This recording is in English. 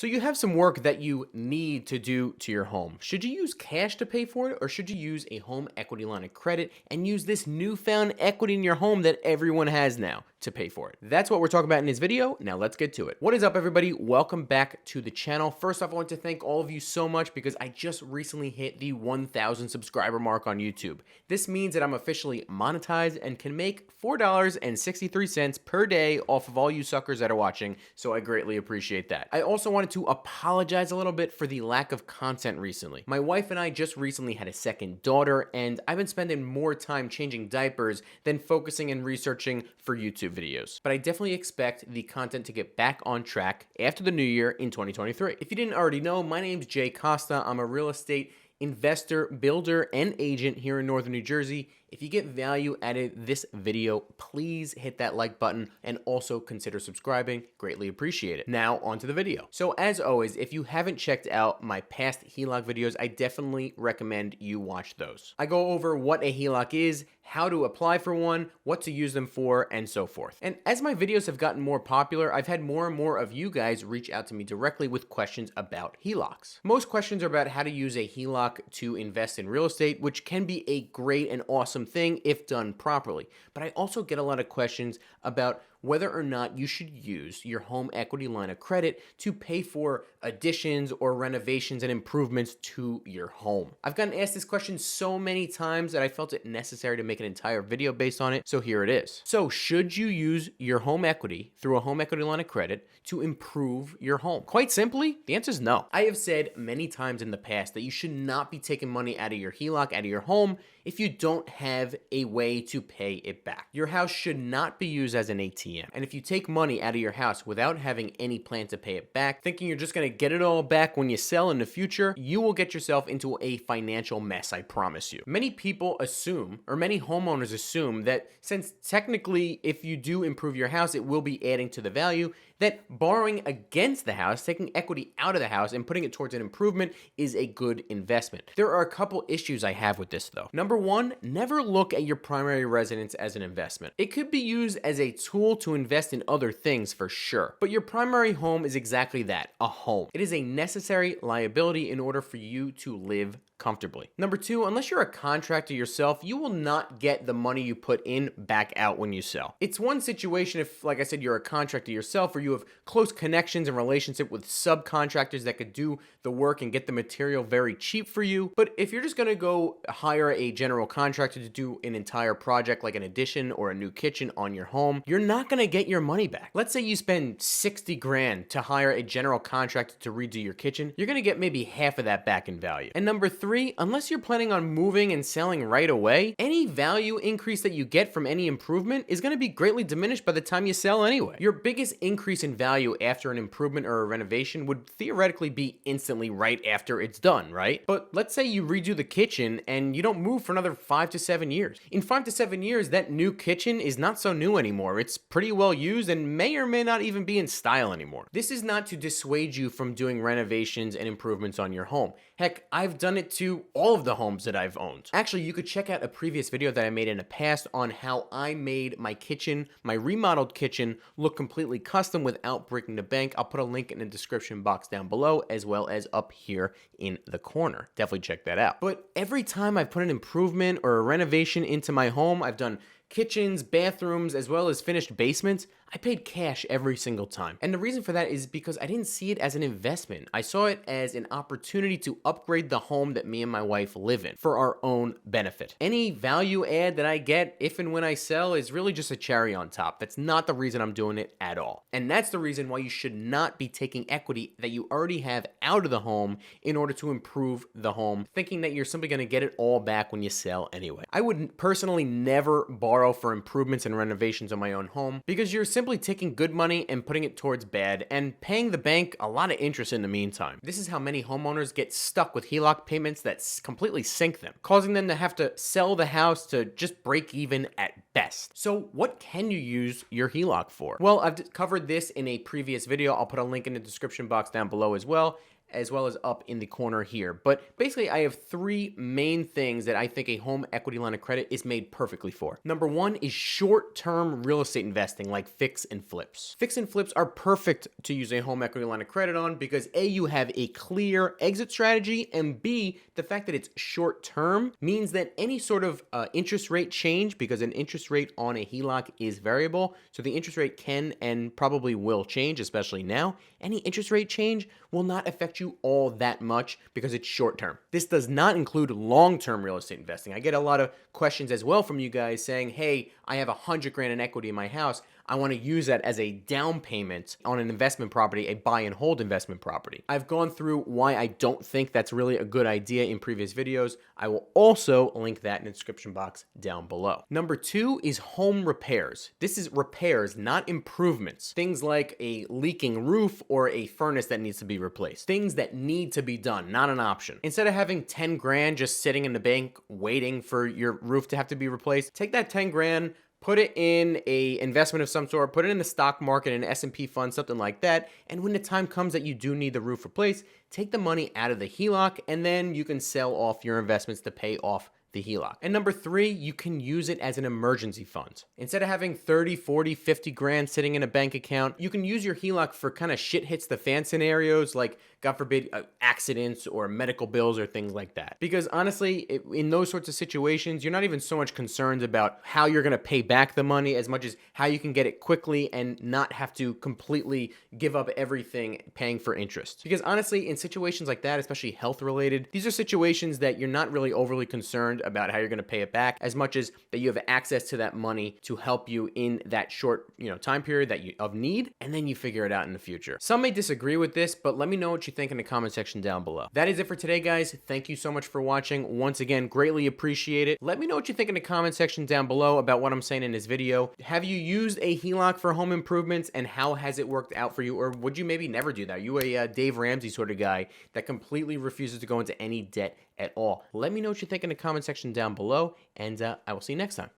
So you have some work that you need to do to your home. Should you use cash to pay for it, or should you use a home equity line of credit and use this newfound equity in your home that everyone has now to pay for it? That's what we're talking about in this video. Now let's get to it. What is up, everybody? Welcome back to the channel. First off, I want to thank all of you so much because I just recently hit the 1,000 subscriber mark on YouTube. This means that I'm officially monetized and can make $4.63 per day off of all you suckers that are watching, so I greatly appreciate that. I also wanted to apologize a little bit for the lack of content recently. My wife and I just recently had a second daughter, and I've been spending more time changing diapers than focusing and researching for YouTube videos. But I definitely expect the content to get back on track after the new year in 2023. If you didn't already know, my name's Jay Costa. I'm a real estate investor, builder, and agent here in Northern New Jersey. If you get value out of this video, please hit that like button and also consider subscribing. Greatly appreciate it. Now on to the video. So as always, if you haven't checked out my past Heloc videos, I definitely recommend you watch those. I go over what a Heloc is, how to apply for one, what to use them for, and so forth. And as my videos have gotten more popular, I've had more and more of you guys reach out to me directly with questions about Helocs. Most questions are about how to use a Heloc to invest in real estate, which can be a great and awesome thing if done properly. But I also get a lot of questions about whether or not you should use your home equity line of credit to pay for additions or renovations and improvements to your home. I've gotten asked this question so many times that I felt it necessary to make an entire video based on it, so here it is. So should you use your home equity through a home equity line of credit to improve your home? Quite simply, the answer is no. I have said many times in the past that you should not be taking money out of your Heloc, out of your home, if you don't have a way to pay it back. Your house should not be used as an ATM. And if you take money out of your house without having any plan to pay it back, thinking you're just gonna get it all back when you sell in the future, you will get yourself into a financial mess, I promise you. Many people assume, or many homeowners assume, that since technically if you do improve your house, it will be adding to the value, that borrowing against the house, taking equity out of the house and putting it towards an improvement is a good investment. There are a couple issues I have with this though. Number one, never look at your primary residence as an investment. It could be used as a tool to invest in other things for sure, but your primary home is exactly that, a home. It is a necessary liability in order for you to live comfortably. Number two, unless you're a contractor yourself, you will not get the money you put in back out when you sell. It's one situation if, like I said, you're a contractor yourself or you have close connections and relationship with subcontractors that could do the work and get the material very cheap for you. But if you're just gonna go hire a general contractor to do an entire project like an addition or a new kitchen on your home, you're not gonna get your money back. Let's say you spend 60 grand to hire a general contractor to redo your kitchen, you're gonna get maybe half of that back in value. And number three, unless you're planning on moving and selling right away, any value increase that you get from any improvement is going to be greatly diminished by the time you sell anyway. Your biggest increase in value after an improvement or a renovation would theoretically be instantly right after it's done, right? But let's say you redo the kitchen and you don't move for another 5 to 7 years. In 5 to 7 years, that new kitchen is not so new anymore. It's pretty well used and may or may not even be in style anymore. This is not to dissuade you from doing renovations and improvements on your home. Heck, I've done it to all of the homes that I've owned. Actually, you could check out a previous video that I made in the past on how I made my kitchen, my remodeled kitchen, look completely custom without breaking the bank. I'll put a link in the description box down below as well as up here in the corner. Definitely check that out. But every time I've put an improvement or a renovation into my home, I've done kitchens, bathrooms, as well as finished basements, I paid cash every single time. And the reason for that is because I didn't see it as an investment. I saw it as an opportunity to upgrade the home that me and my wife live in for our own benefit. Any value add that I get if and when I sell is really just a cherry on top. That's not the reason I'm doing it at all. And that's the reason why you should not be taking equity that you already have out of the home in order to improve the home, thinking that you're simply gonna get it all back when you sell anyway. I would personally never borrow for improvements and renovations on my own home because you're simply taking good money and putting it towards bad and paying the bank a lot of interest in the meantime. This is how many homeowners get stuck with Heloc payments that completely sink them, causing them to have to sell the house to just break even at best. So what can you use your Heloc for? Well, I've covered this in a previous video. I'll put a link in the description box down below as well. as well as up in the corner here. But basically, I have three main things that I think a home equity line of credit is made perfectly for. Number one is short-term real estate investing like fix and flips. Fix and flips are perfect to use a home equity line of credit on because A, you have a clear exit strategy, and B, the fact that it's short-term means that any sort of interest rate change, because an interest rate on a HELOC is variable, so the interest rate can and probably will change, especially now. Any interest rate change will not affect you all that much because it's short-term. This does not include long-term real estate investing. I get a lot of questions as well from you guys saying, hey, I have $100,000 in equity in my house. I want to use that as a down payment on an investment property, a buy and hold investment property. I've gone through why I don't think that's really a good idea in previous videos. I will also link that in the description box down below. Number two is home repairs. This is repairs, not improvements. Things like a leaking roof or a furnace that needs to be replaced. Things that need to be done, not an option. Instead of having 10 grand just sitting in the bank waiting for your roof to have to be replaced, take that 10 grand, put it in a investment of some sort, put it in the stock market, an S&P fund, something like that. And when the time comes that you do need the roof replaced, take the money out of the HELOC and then you can sell off your investments to pay off the HELOC. And number three, you can use it as an emergency fund. Instead of having 30, 40, 50 grand sitting in a bank account, you can use your HELOC for kind of shit hits the fan scenarios like, God forbid, accidents or medical bills or things like that. Because honestly, in those sorts of situations, you're not even so much concerned about how you're gonna pay back the money as much as how you can get it quickly and not have to completely give up everything paying for interest. Because honestly, in situations like that, especially health related, these are situations that you're not really overly concerned about how you're gonna pay it back as much as that you have access to that money to help you in that short, time period that you of need, and then you figure it out in the future. Some may disagree with this, but let me know what you think in the comment section down below. That is it for today, guys. Thank you so much for watching. Once again, greatly appreciate it. Let me know what you think in the comment section down below about what I'm saying in this video. Have you used a HELOC for home improvements and how has it worked out for you? Or would you maybe never do that? Are you a Dave Ramsey sort of guy that completely refuses to go into any debt at all? Let me know what you think in the comment section down below, and I will see you next time.